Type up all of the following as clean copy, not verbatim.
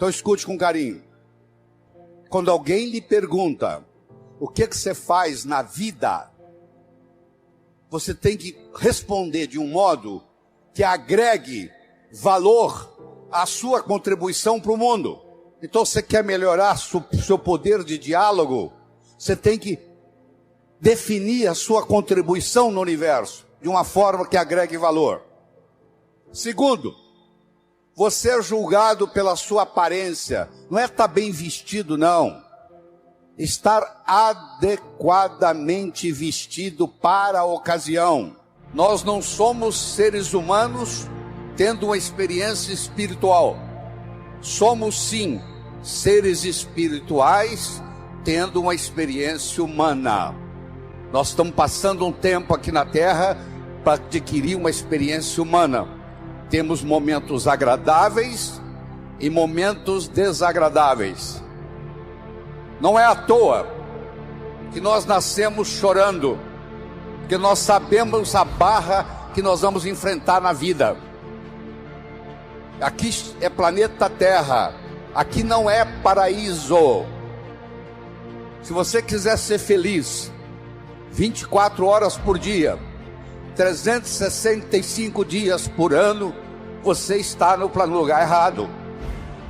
Então escute com carinho. Quando alguém lhe pergunta o que você faz na vida, você tem que responder de um modo que agregue valor à sua contribuição para o mundo. Então, você quer melhorar seu poder de diálogo, você tem que definir a sua contribuição no universo de uma forma que agregue valor. Segundo, você é julgado pela sua aparência. Não é estar bem vestido, não. Estar adequadamente vestido para a ocasião. Nós não somos seres humanos tendo uma experiência espiritual. Somos sim seres espirituais tendo uma experiência humana. Nós estamos passando um tempo aqui na Terra para adquirir uma experiência humana. Temos momentos agradáveis e momentos desagradáveis. Não é à toa que nós nascemos chorando, porque nós sabemos a barra que nós vamos enfrentar na vida. Aqui é planeta Terra, aqui não é paraíso. Se você quiser ser feliz, 24 horas por dia, 365 dias por ano, você está no lugar errado.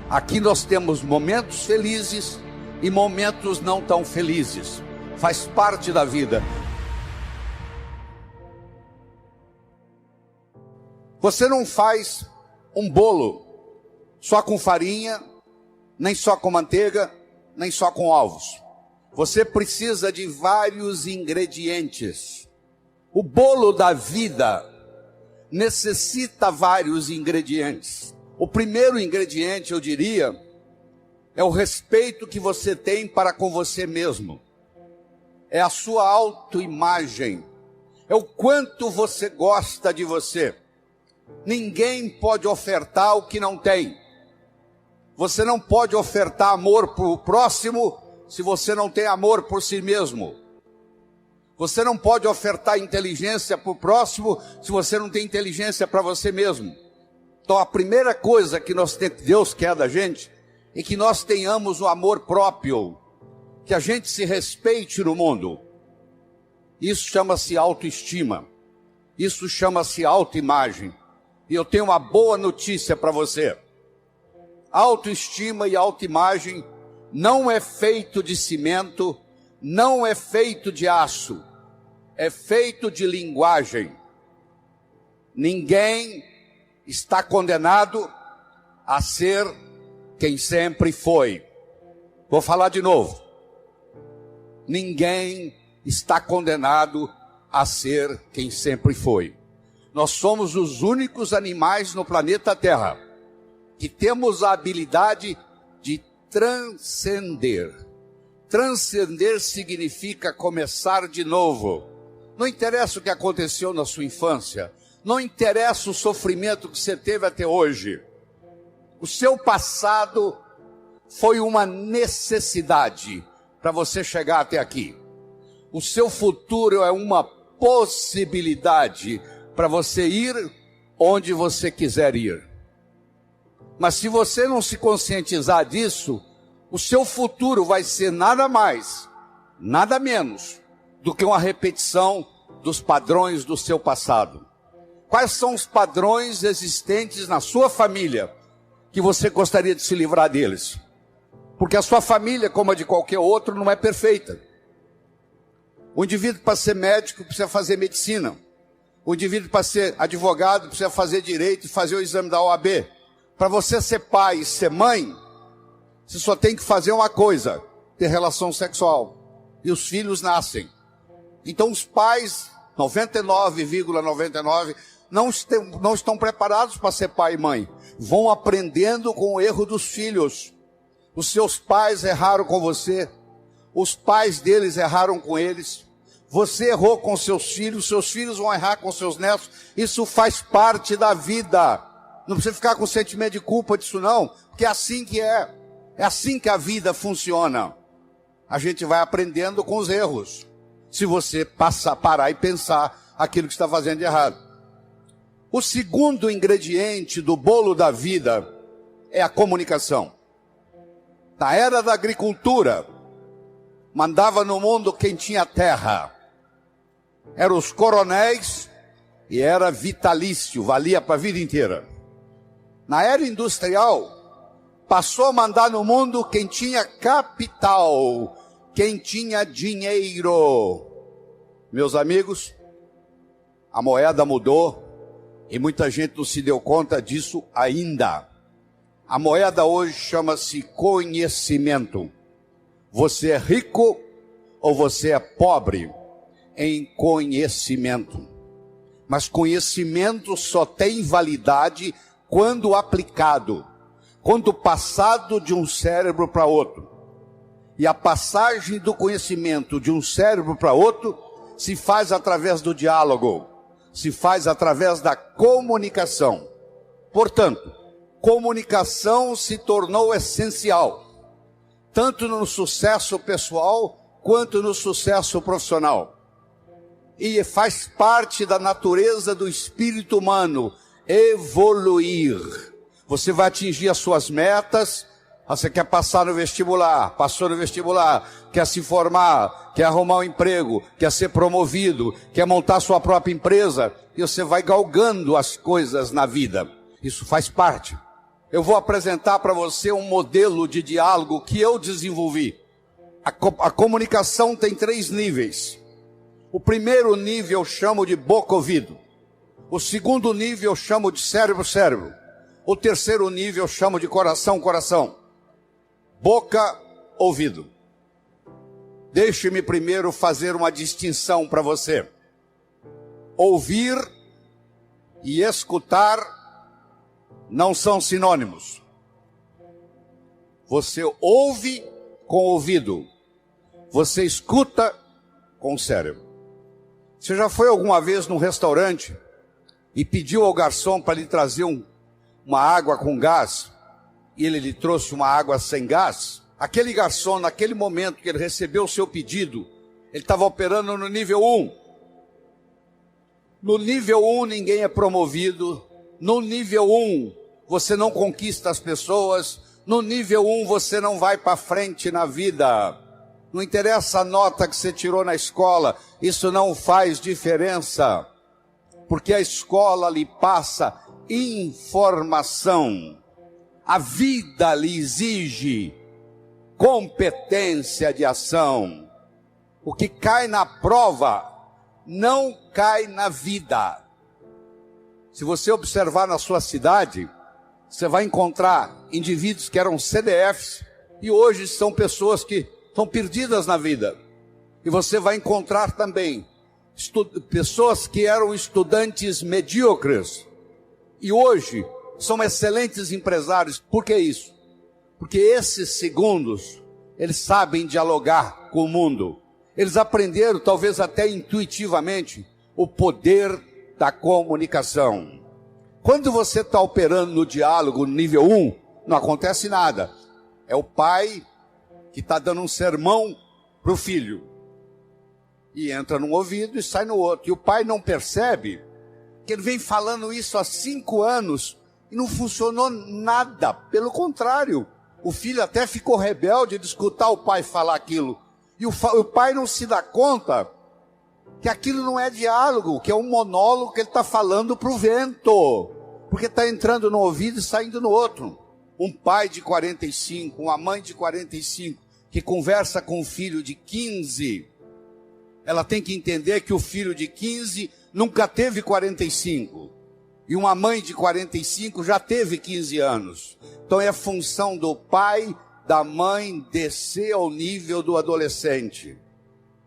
Aqui nós temos momentos felizes e momentos não tão felizes. Faz parte da vida. Você não faz um bolo só com farinha, nem só com manteiga, nem só com ovos. Você precisa de vários ingredientes. O bolo da vida necessita vários ingredientes. O primeiro ingrediente, eu diria, é o respeito que você tem para com você mesmo. É a sua autoimagem. É o quanto você gosta de você. Ninguém pode ofertar o que não tem. Você não pode ofertar amor para o próximo se você não tem amor por si mesmo. Você não pode ofertar inteligência para o próximo se você não tem inteligência para você mesmo. Então a primeira coisa que Deus quer da gente é que nós tenhamos o amor próprio, que a gente se respeite no mundo. Isso chama-se autoestima, isso chama-se autoimagem. E eu tenho uma boa notícia para você. Autoestima e autoimagem não é feito de cimento, não é feito de aço, é feito de linguagem. Ninguém está condenado a ser quem sempre foi. Vou falar de novo. Ninguém está condenado a ser quem sempre foi. Nós somos os únicos animais no planeta Terra que temos a habilidade de transcender. Transcender significa começar de novo. Não interessa o que aconteceu na sua infância, não interessa o sofrimento que você teve até hoje. O seu passado foi uma necessidade para você chegar até aqui. O seu futuro é uma possibilidade para você ir onde você quiser ir. Mas se você não se conscientizar disso, o seu futuro vai ser nada mais, nada menos do que uma repetição dos padrões do seu passado. Quais são os padrões existentes na sua família que você gostaria de se livrar deles? Porque a sua família, como a de qualquer outro, não é perfeita. O indivíduo, para ser médico, precisa fazer medicina. O indivíduo, para ser advogado, precisa fazer direito e fazer o exame da OAB. Para você ser pai e ser mãe, você só tem que fazer uma coisa: ter relação sexual. E os filhos nascem. Então os pais, 99,99, não estão preparados para ser pai e mãe. Vão aprendendo com o erro dos filhos. Os seus pais erraram com você. Os pais deles erraram com eles. Você errou com seus filhos vão errar com seus netos. Isso faz parte da vida. Não precisa ficar com sentimento de culpa disso não, porque é assim que é. É assim que a vida funciona. A gente vai aprendendo com os erros. Se você parar e pensar aquilo que está fazendo de errado. O segundo ingrediente do bolo da vida é a comunicação. Na era da agricultura, mandava no mundo quem tinha terra. Eram os coronéis e era vitalício, valia para a vida inteira. Na era industrial, passou a mandar no mundo quem tinha capital, quem tinha dinheiro. Meus amigos, a moeda mudou e muita gente não se deu conta disso ainda. A moeda hoje chama-se conhecimento. Você é rico ou você é pobre em conhecimento. Mas conhecimento só tem validade quando aplicado, quando passado de um cérebro para outro. E a passagem do conhecimento de um cérebro para outro se faz através do diálogo, se faz através da comunicação. Portanto, comunicação se tornou essencial, tanto no sucesso pessoal quanto no sucesso profissional. E faz parte da natureza do espírito humano evoluir. Você vai atingir as suas metas. Você quer passar no vestibular, passou no vestibular, quer se formar, quer arrumar um emprego, quer ser promovido, quer montar sua própria empresa, e você vai galgando as coisas na vida. Isso faz parte. Eu vou apresentar para você um modelo de diálogo que eu desenvolvi. A comunicação tem 3 níveis. O primeiro nível eu chamo de boca-ouvido. O segundo nível eu chamo de cérebro-cérebro. O terceiro nível eu chamo de coração-coração. Boca, ouvido. Deixe-me primeiro fazer uma distinção para você. Ouvir e escutar não são sinônimos. Você ouve com o ouvido. Você escuta com o cérebro. Você já foi alguma vez num restaurante e pediu ao garçom para lhe trazer uma água com gás? E ele lhe trouxe uma água sem gás? Aquele garçom, naquele momento que ele recebeu o seu pedido, ele estava operando no nível 1. No nível 1 ninguém é promovido. No nível 1 você não conquista as pessoas. No nível 1 você não vai para frente na vida. Não interessa a nota que você tirou na escola, isso não faz diferença. Porque a escola lhe passa informação. A vida lhe exige competência de ação. O que cai na prova não cai na vida. Se você observar na sua cidade, você vai encontrar indivíduos que eram CDFs e hoje são pessoas que estão perdidas na vida. E você vai encontrar também pessoas que eram estudantes medíocres e hoje são excelentes empresários. Por que isso? Porque esses segundos, eles sabem dialogar com o mundo. Eles aprenderam, talvez até intuitivamente, o poder da comunicação. Quando você está operando no diálogo no nível 1, não acontece nada. É o pai que está dando um sermão para o filho. E entra num ouvido e sai no outro. E o pai não percebe que ele vem falando isso há 5 anos e não funcionou nada. Pelo contrário, o filho até ficou rebelde de escutar o pai falar aquilo. E o pai não se dá conta que aquilo não é diálogo, que é um monólogo que ele está falando para o vento. Porque está entrando no ouvido e saindo no outro. Um pai de 45, uma mãe de 45, que conversa com um filho de 15, ela tem que entender que o filho de 15 nunca teve 45. E uma mãe de 45 já teve 15 anos. Então é função do pai, da mãe, descer ao nível do adolescente.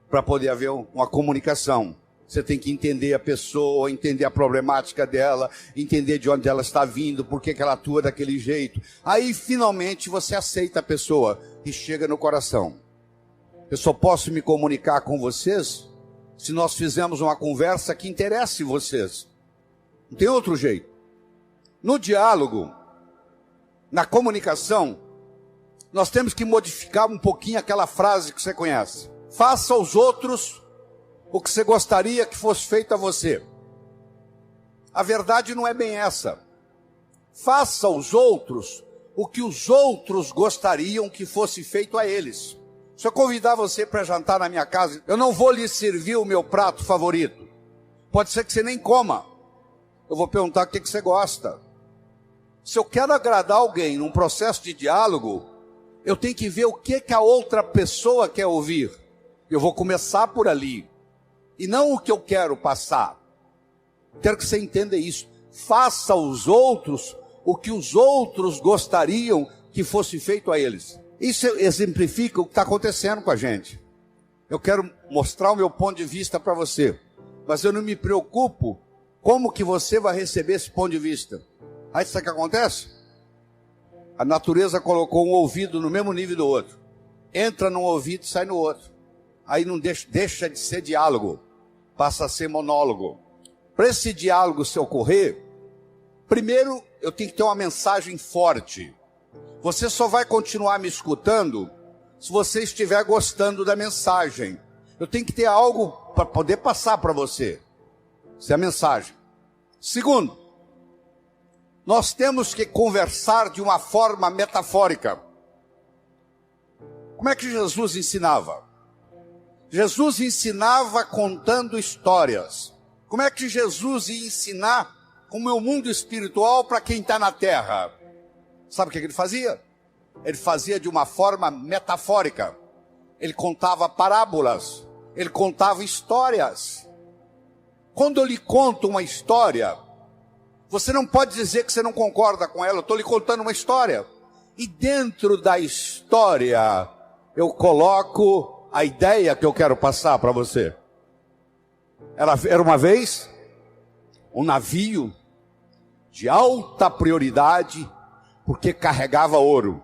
Para poder haver uma comunicação. Você tem que entender a pessoa, entender a problemática dela, entender de onde ela está vindo, por que ela atua daquele jeito. Aí finalmente você aceita a pessoa e chega no coração. Eu só posso me comunicar com vocês se nós fizermos uma conversa que interesse vocês. Não tem outro jeito. No diálogo, na comunicação, nós temos que modificar um pouquinho aquela frase que você conhece. Faça aos outros o que você gostaria que fosse feito a você. A verdade não é bem essa. Faça aos outros o que os outros gostariam que fosse feito a eles. Se eu convidar você para jantar na minha casa, eu não vou lhe servir o meu prato favorito. Pode ser que você nem coma. Eu vou perguntar o que você gosta. Se eu quero agradar alguém num processo de diálogo, eu tenho que ver o que a outra pessoa quer ouvir. Eu vou começar por ali. E não o que eu quero passar. Quero que você entenda isso. Faça aos outros o que os outros gostariam que fosse feito a eles. Isso exemplifica o que está acontecendo com a gente. Eu quero mostrar o meu ponto de vista para você. Mas eu não me preocupo como que você vai receber esse ponto de vista. Aí sabe o que acontece? A natureza colocou um ouvido no mesmo nível do outro. Entra num ouvido e sai no outro. Aí não deixa de ser diálogo. Passa a ser monólogo. Para esse diálogo se ocorrer, primeiro eu tenho que ter uma mensagem forte. Você só vai continuar me escutando se você estiver gostando da mensagem. Eu tenho que ter algo para poder passar para você. Essa é a mensagem. Segundo, nós temos que conversar de uma forma metafórica. Como é que Jesus ensinava? Jesus ensinava contando histórias. Como é que Jesus ia ensinar como é o mundo espiritual para quem está na terra? Sabe o que ele fazia? Ele fazia de uma forma metafórica. Ele contava parábolas. Ele contava histórias. Quando eu lhe conto uma história, você não pode dizer que você não concorda com ela. Eu estou lhe contando uma história. E dentro da história, eu coloco a ideia que eu quero passar para você. Era uma vez um navio de alta prioridade, porque carregava ouro.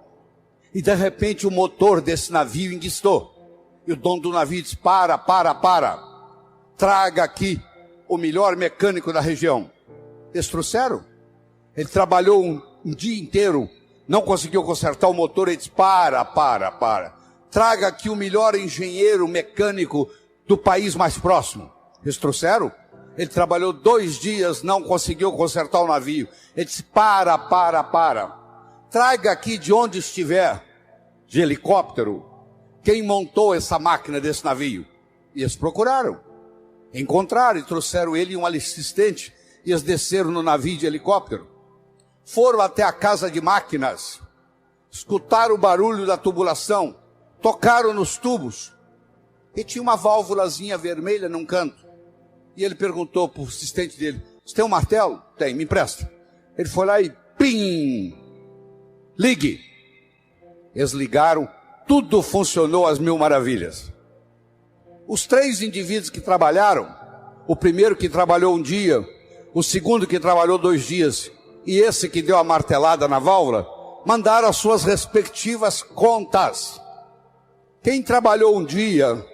E de repente o motor desse navio enguiçou. E o dono do navio disse: para. Traga aqui o melhor mecânico da região. Eles trouxeram. Ele trabalhou um dia inteiro, não conseguiu consertar o motor. Ele disse: para. Traga aqui o melhor engenheiro mecânico do país mais próximo. Eles trouxeram. Ele trabalhou 2 dias, não conseguiu consertar o navio. Ele disse: para. Traga aqui de onde estiver, de helicóptero, quem montou essa máquina desse navio. E eles procuraram, encontraram e trouxeram ele e um assistente. E eles desceram no navio de helicóptero. Foram até a casa de máquinas, escutaram o barulho da tubulação, tocaram nos tubos. E tinha uma válvulazinha vermelha num canto. E ele perguntou para o assistente dele: você tem um martelo? Tem, me empresta. Ele foi lá e pim! Ligue. Eles ligaram, tudo funcionou às mil maravilhas. Os 3 indivíduos que trabalharam, o primeiro que trabalhou 1 dia, o segundo que trabalhou 2 dias, e esse que deu a martelada na válvula, mandaram as suas respectivas contas. Quem trabalhou 1 dia,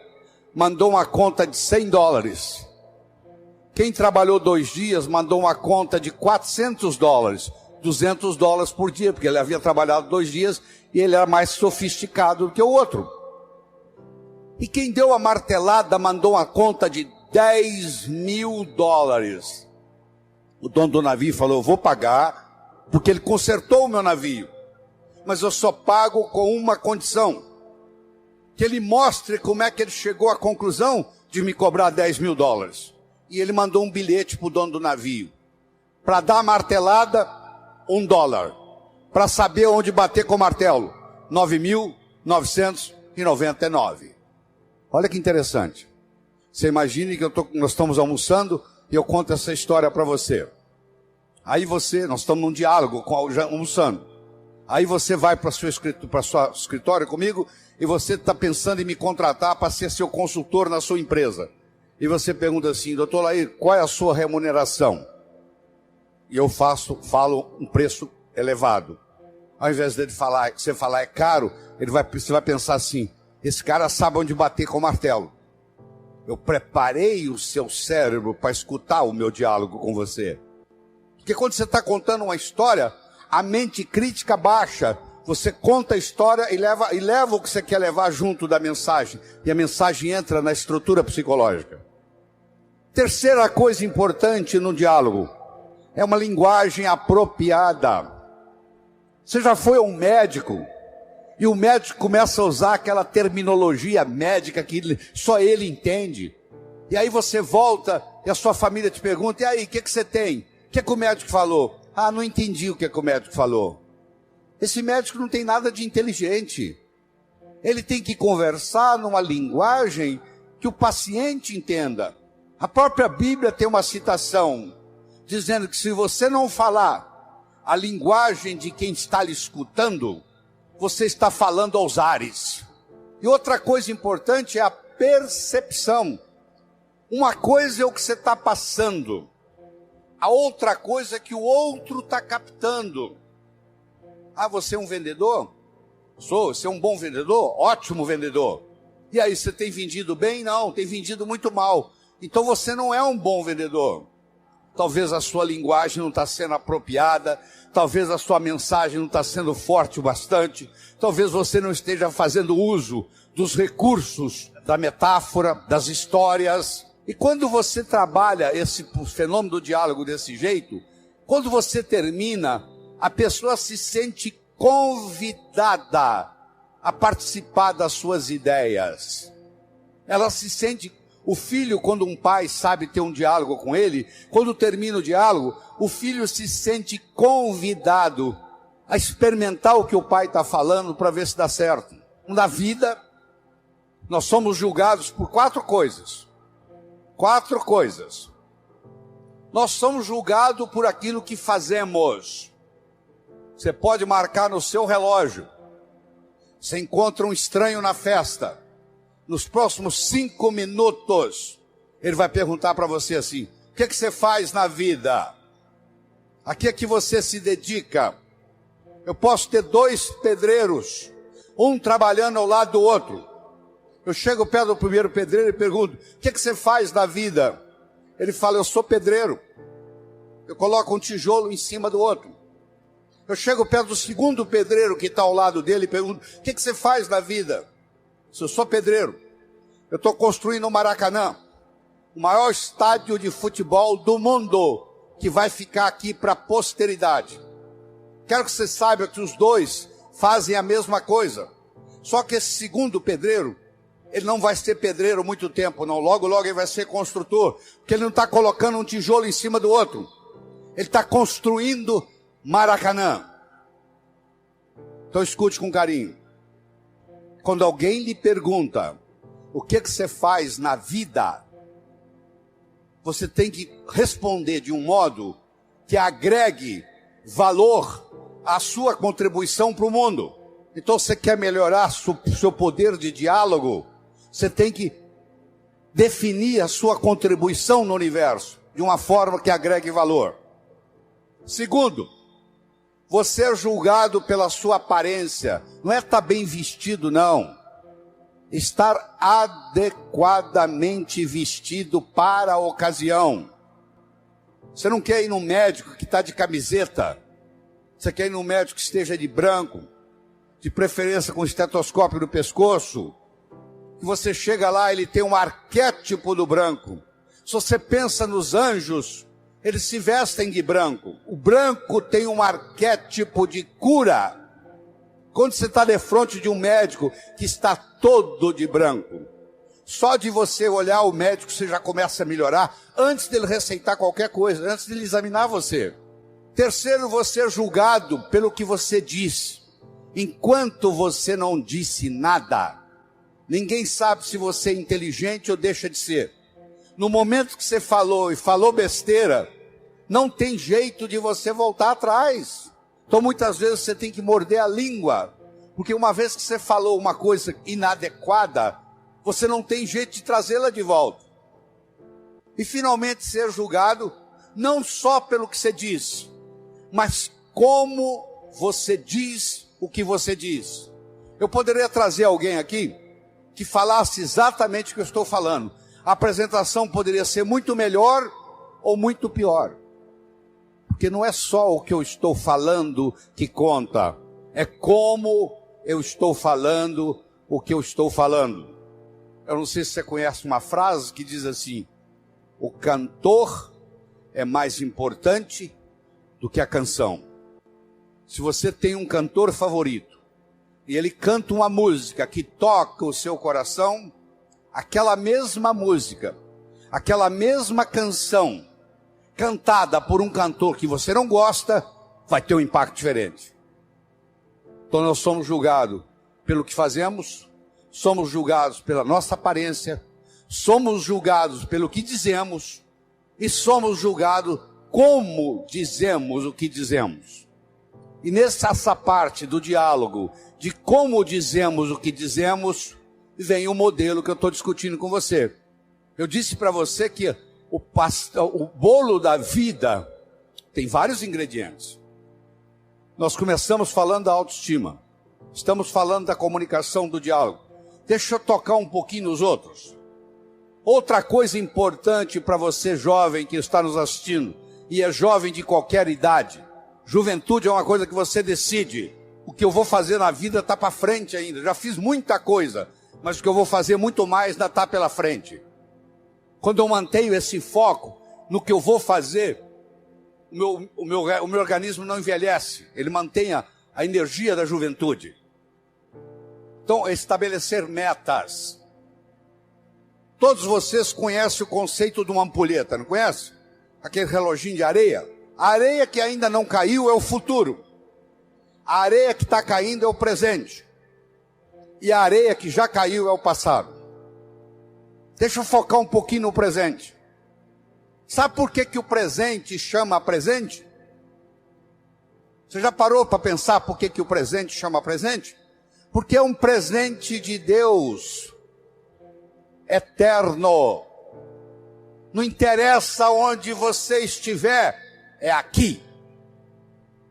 mandou uma conta de $100. Quem trabalhou 2 dias, mandou uma conta de $400. $200 por dia, porque ele havia trabalhado 2 dias e ele era mais sofisticado do que o outro. E quem deu a martelada mandou uma conta de $10.000. O dono do navio falou: eu vou pagar, porque ele consertou o meu navio, mas eu só pago com uma condição: que ele mostre como é que ele chegou à conclusão de me cobrar $10.000. E ele mandou um bilhete para o dono do navio. Para dar a martelada, $1. Para saber onde bater com o martelo, 9.999. Olha que interessante. Você imagine que nós estamos almoçando e eu conto essa história para você. Aí nós estamos num diálogo, almoçando. Aí você vai para o seu escritório comigo e você está pensando em me contratar para ser seu consultor na sua empresa. E você pergunta assim: doutor Lair, qual é a sua remuneração? E eu falo um preço elevado. Ao invés dele falar, você falar é caro, você vai pensar assim: esse cara sabe onde bater com o martelo. Eu preparei o seu cérebro para escutar o meu diálogo com você. Porque quando você está contando uma história, a mente crítica baixa. Você conta a história e leva o que você quer levar junto da mensagem. E a mensagem entra na estrutura psicológica. Terceira coisa importante no diálogo é uma linguagem apropriada. Você já foi a um médico e o médico começa a usar aquela terminologia médica que só ele entende. E aí você volta e a sua família te pergunta: e aí, o que você tem? O que o médico falou? Ah, não entendi o que o médico falou. Esse médico não tem nada de inteligente. Ele tem que conversar numa linguagem que o paciente entenda. A própria Bíblia tem uma citação dizendo que se você não falar a linguagem de quem está lhe escutando, você está falando aos ares. E outra coisa importante é a percepção. Uma coisa é o que você está passando, a outra coisa é que o outro está captando. Ah, você é um vendedor? Sou. Você é um bom vendedor? Ótimo vendedor. E aí, você tem vendido bem? Não, tem vendido muito mal. Então você não é um bom vendedor. Talvez a sua linguagem não está sendo apropriada, talvez a sua mensagem não está sendo forte o bastante, talvez você não esteja fazendo uso dos recursos, da metáfora, das histórias. E quando você trabalha esse fenômeno do diálogo desse jeito, quando você termina, a pessoa se sente convidada a participar das suas ideias. Ela se sente... O filho, quando um pai sabe ter um diálogo com ele, quando termina o diálogo, o filho se sente convidado a experimentar o que o pai está falando para ver se dá certo. Na vida, nós somos julgados por 4 coisas. 4 coisas. Nós somos julgados por aquilo que fazemos. Você pode marcar no seu relógio. Você encontra um estranho na festa. Nos próximos 5 minutos, ele vai perguntar para você assim: o que você faz na vida? A que é que você se dedica? Eu posso ter 2 pedreiros, um trabalhando ao lado do outro. Eu chego perto do primeiro pedreiro e pergunto: o que você faz na vida? Ele fala: eu sou pedreiro. Eu coloco um tijolo em cima do outro. Eu chego perto do segundo pedreiro que está ao lado dele e pergunto: o que você faz na vida? Eu sou pedreiro. Eu estou construindo o Maracanã, o maior estádio de futebol do mundo, que vai ficar aqui para a posteridade. Quero que você saiba que os 2 fazem a mesma coisa. Só que esse segundo pedreiro, ele não vai ser pedreiro muito tempo, não. Logo, logo ele vai ser construtor, porque ele não está colocando um tijolo em cima do outro. Ele está construindo Maracanã. Então escute com carinho. Quando alguém lhe pergunta: o que você faz na vida? Você tem que responder de um modo que agregue valor à sua contribuição para o mundo. Então, você quer melhorar seu poder de diálogo? Você tem que definir a sua contribuição no universo de uma forma que agregue valor. Segundo, você é julgado pela sua aparência. Não é estar bem vestido, não. Estar adequadamente vestido para a ocasião. Você não quer ir num médico que está de camiseta. Você quer ir num médico que esteja de branco, de preferência com estetoscópio no pescoço. Que você chega lá, ele tem um arquétipo do branco. Se você pensa nos anjos, eles se vestem de branco. O branco tem um arquétipo de cura. Quando você está de frente de um médico que está todo de branco, só de você olhar o médico você já começa a melhorar, antes dele receitar qualquer coisa, antes dele examinar você. Terceiro, você é julgado pelo que você diz. Enquanto você não disse nada, ninguém sabe se você é inteligente ou deixa de ser. No momento que você falou e falou besteira, não tem jeito de você voltar atrás. Então muitas vezes você tem que morder a língua, porque uma vez que você falou uma coisa inadequada, você não tem jeito de trazê-la de volta. E finalmente ser julgado não só pelo que você diz, mas como você diz o que você diz. Eu poderia trazer alguém aqui que falasse exatamente o que eu estou falando. A apresentação poderia ser muito melhor ou muito pior. Porque não é só o que eu estou falando que conta, é como eu estou falando o que eu estou falando. Eu não sei se você conhece uma frase que diz assim: o cantor é mais importante do que a canção. Se você tem um cantor favorito e ele canta uma música que toca o seu coração, aquela mesma música, aquela mesma canção cantada por um cantor que você não gosta, vai ter um impacto diferente. Então nós somos julgados pelo que fazemos, somos julgados pela nossa aparência, somos julgados pelo que dizemos e somos julgados como dizemos o que dizemos. E nessa parte do diálogo de como dizemos o que dizemos, vem o modelo que eu estou discutindo com você. Eu disse para você que o bolo da vida tem vários ingredientes. Nós começamos falando da autoestima, estamos falando da comunicação, do diálogo. Deixa eu tocar um pouquinho nos outros. Outra coisa importante para você jovem que está nos assistindo, e é jovem de qualquer idade, juventude é uma coisa que você decide. O que eu vou fazer na vida está para frente ainda, já fiz muita coisa, mas o que eu vou fazer muito mais ainda está pela frente. Quando eu mantenho esse foco no que eu vou fazer, o meu organismo não envelhece, ele mantém a energia da juventude. Então, estabelecer metas. Todos vocês conhecem o conceito de uma ampulheta, não conhece? Aquele reloginho de areia. A areia que ainda não caiu é o futuro. A areia que está caindo é o presente. E a areia que já caiu é o passado. Deixa eu focar um pouquinho no presente. Sabe por que o presente chama presente? Você já parou para pensar por que o presente chama presente? Porque é um presente de Deus, eterno. Não interessa onde você estiver, é aqui.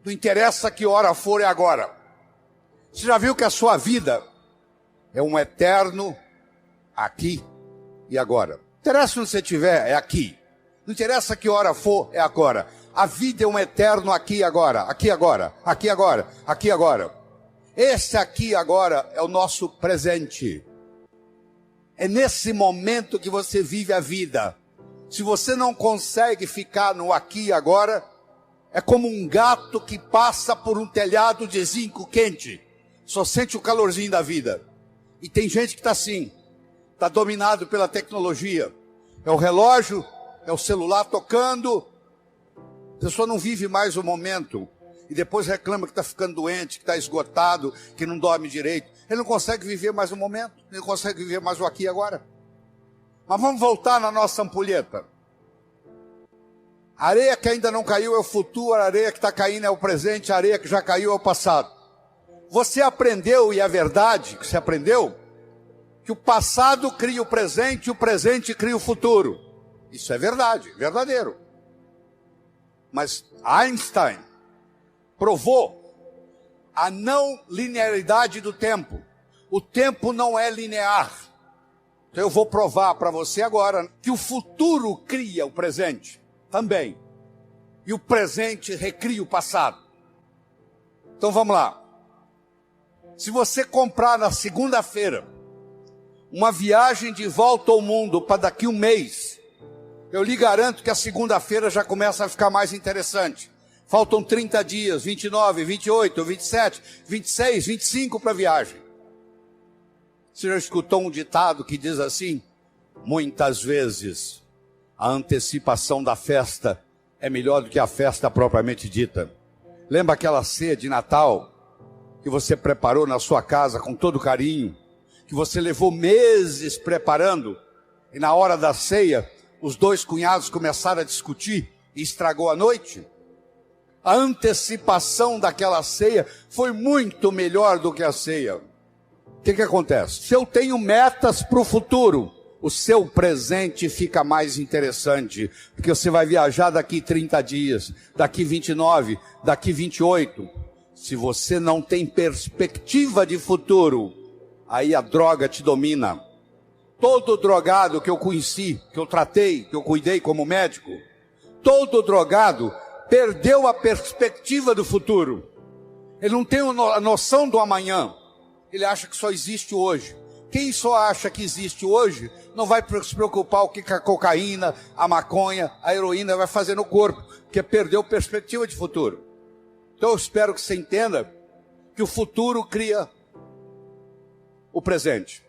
Não interessa que hora for, é agora. Você já viu que a sua vida é um eterno aqui e agora? Não interessa onde você estiver, é aqui. Não interessa que hora for, é agora. A vida é um eterno aqui e agora, aqui agora, aqui agora, aqui agora. Esse aqui agora é o nosso presente. É nesse momento que você vive a vida. Se você não consegue ficar no aqui e agora, é como um gato que passa por um telhado de zinco quente. Só sente o calorzinho da vida. E tem gente que está assim, está dominado pela tecnologia. É o relógio, é o celular tocando. A pessoa não vive mais o momento. E depois reclama que está ficando doente, que está esgotado, que não dorme direito. Ele não consegue viver mais o momento. Ele não consegue viver mais o aqui e agora. Mas vamos voltar na nossa ampulheta. A areia que ainda não caiu é o futuro, a areia que está caindo é o presente, a areia que já caiu é o passado. Você aprendeu, e é verdade que você aprendeu, que o passado cria o presente cria o futuro. Isso é verdade, verdadeiro. Mas Einstein provou a não linearidade do tempo. O tempo não é linear. Então eu vou provar para você agora que o futuro cria o presente também. E o presente recria o passado. Então vamos lá. Se você comprar na segunda-feira uma viagem de volta ao mundo para daqui um mês, eu lhe garanto que a segunda-feira já começa a ficar mais interessante. Faltam 30 dias, 29, 28, 27, 26, 25 para a viagem. Você já escutou um ditado que diz assim? Muitas vezes a antecipação da festa é melhor do que a festa propriamente dita. Lembra aquela ceia de Natal que você preparou na sua casa com todo carinho, que você levou meses preparando, e na hora da ceia os dois cunhados começaram a discutir e estragou a noite? A antecipação daquela ceia foi muito melhor do que a ceia. O que acontece? Se eu tenho metas para o futuro, o seu presente fica mais interessante, porque você vai viajar daqui 30 dias, daqui 29, daqui 28. Se você não tem perspectiva de futuro, aí a droga te domina. Todo drogado que eu conheci, que eu tratei, que eu cuidei como médico, todo drogado perdeu a perspectiva do futuro. Ele não tem a noção do amanhã. Ele acha que só existe hoje. Quem só acha que existe hoje, não vai se preocupar o que a cocaína, a maconha, a heroína vai fazer no corpo, porque perdeu perspectiva de futuro. Então eu espero que você entenda que o futuro cria o presente.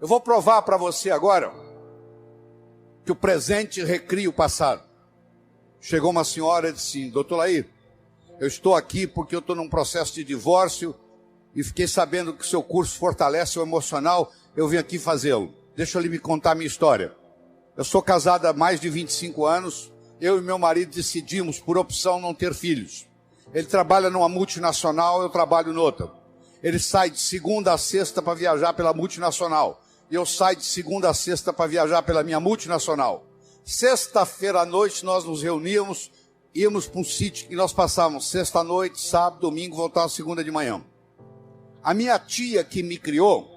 Eu vou provar para você agora que o presente recria o passado. Chegou uma senhora e disse: doutor Laí, eu estou aqui porque eu estou num processo de divórcio e fiquei sabendo que o seu curso fortalece o emocional, eu vim aqui fazê-lo. Deixa eu lhe contar a minha história. Eu sou casada há mais de 25 anos, eu e meu marido decidimos, por opção, não ter filhos. Ele trabalha numa multinacional, eu trabalho noutra. Ele sai de segunda a sexta para viajar pela multinacional. E eu saio de segunda a sexta para viajar pela minha multinacional. Sexta-feira à noite nós nos reuníamos, íamos para um sítio e nós passávamos sexta-noite, sábado, domingo, voltávamos segunda de manhã. A minha tia que me criou,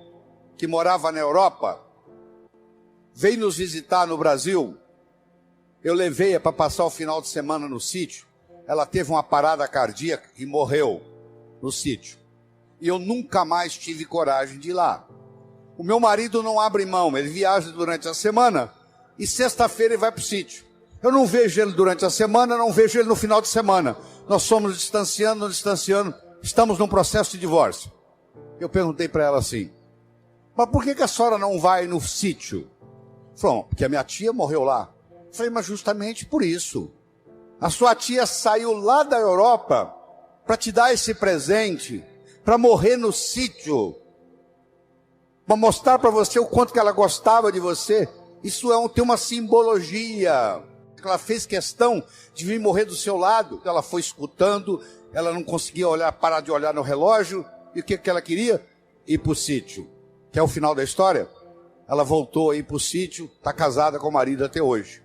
que morava na Europa, veio nos visitar no Brasil. Eu levei-a para passar o final de semana no sítio. Ela teve uma parada cardíaca e morreu no sítio. E eu nunca mais tive coragem de ir lá. O meu marido não abre mão, ele viaja durante a semana e sexta-feira ele vai para o sítio. Eu não vejo ele durante a semana, não vejo ele no final de semana. Nós somos distanciando, estamos num processo de divórcio. Eu perguntei para ela assim: mas por que a senhora não vai no sítio? Falou: porque a minha tia morreu lá. Eu falei: mas justamente por isso. A sua tia saiu lá da Europa para te dar esse presente, para morrer no sítio, para mostrar para você o quanto que ela gostava de você. Isso tem uma simbologia. Ela fez questão de vir morrer do seu lado. Ela foi escutando, ela não conseguia parar de olhar no relógio. E o que ela queria? Ir para o sítio. Que é o final da história. Ela voltou a ir para o sítio, está casada com o marido até hoje.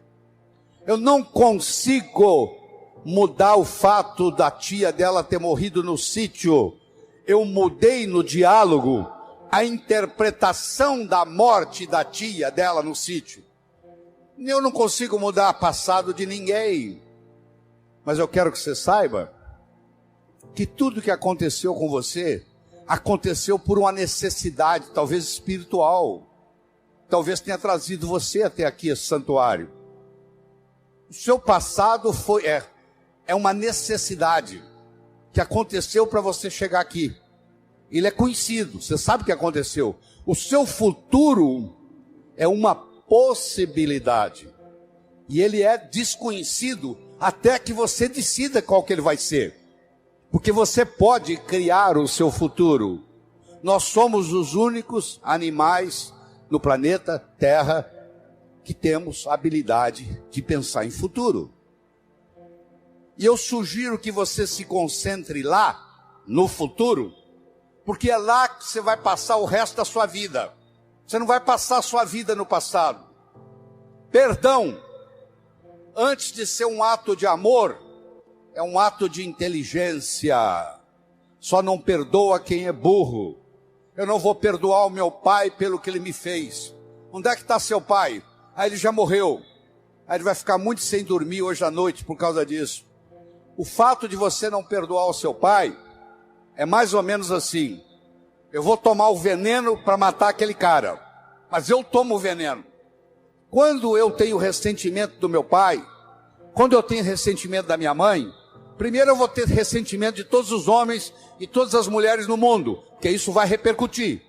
Eu não consigo mudar o fato da tia dela ter morrido no sítio. Eu mudei no diálogo a interpretação da morte da tia dela no sítio. Eu não consigo mudar o passado de ninguém. Mas eu quero que você saiba que tudo que aconteceu com você aconteceu por uma necessidade, talvez espiritual. Talvez tenha trazido você até aqui, esse santuário. O seu passado é uma necessidade que aconteceu para você chegar aqui. Ele é conhecido, você sabe o que aconteceu. O seu futuro é uma possibilidade. E ele é desconhecido até que você decida qual que ele vai ser. Porque você pode criar o seu futuro. Nós somos os únicos animais no planeta Terra que temos a habilidade de pensar em futuro. E eu sugiro que você se concentre lá, no futuro, porque é lá que você vai passar o resto da sua vida. Você não vai passar a sua vida no passado. Perdão, antes de ser um ato de amor, é um ato de inteligência. Só não perdoa quem é burro. Eu não vou perdoar o meu pai pelo que ele me fez. Onde é que está seu pai? Aí ele já morreu. Aí ele vai ficar muito sem dormir hoje à noite por causa disso. O fato de você não perdoar o seu pai é mais ou menos assim: eu vou tomar o veneno para matar aquele cara, mas eu tomo o veneno. Quando eu tenho ressentimento do meu pai, quando eu tenho ressentimento da minha mãe, primeiro eu vou ter ressentimento de todos os homens e todas as mulheres no mundo, porque isso vai repercutir.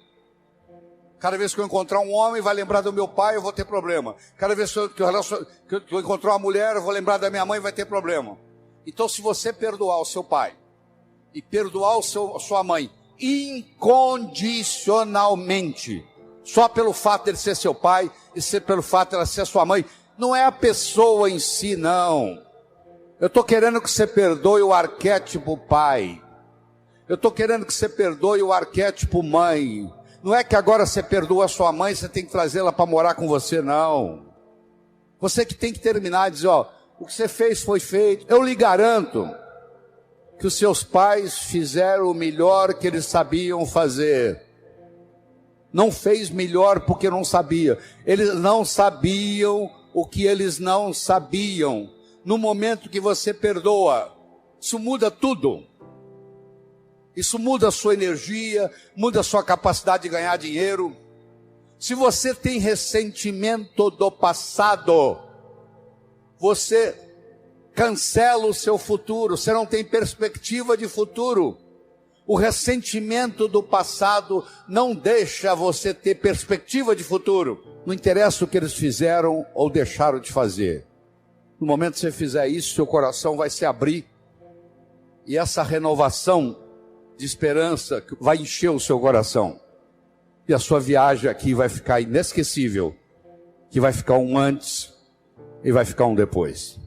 Cada vez que eu encontrar um homem, vai lembrar do meu pai, eu vou ter problema. Cada vez que eu encontrar uma mulher, eu vou lembrar da minha mãe, vai ter problema. Então, se você perdoar o seu pai e perdoar a sua mãe incondicionalmente, só pelo fato de ele ser seu pai e pelo fato de ela ser sua mãe, não é a pessoa em si, não. Eu estou querendo que você perdoe o arquétipo pai. Eu estou querendo que você perdoe o arquétipo mãe. Não é que agora você perdoa a sua mãe, você tem que trazê-la para morar com você, não. Você que tem que terminar e dizer: ó, o que você fez foi feito. Eu lhe garanto que os seus pais fizeram o melhor que eles sabiam fazer. Não fez melhor porque não sabia. Eles não sabiam o que eles não sabiam. No momento que você perdoa, isso muda tudo. Isso muda a sua energia, muda a sua capacidade de ganhar dinheiro. Se você tem ressentimento do passado, você cancela o seu futuro, você não tem perspectiva de futuro. O ressentimento do passado não deixa você ter perspectiva de futuro. Não interessa o que eles fizeram ou deixaram de fazer. No momento que você fizer isso, seu coração vai se abrir. E essa renovação de esperança vai encher o seu coração. E a sua viagem aqui vai ficar inesquecível. Que vai ficar um antes e vai ficar um depois.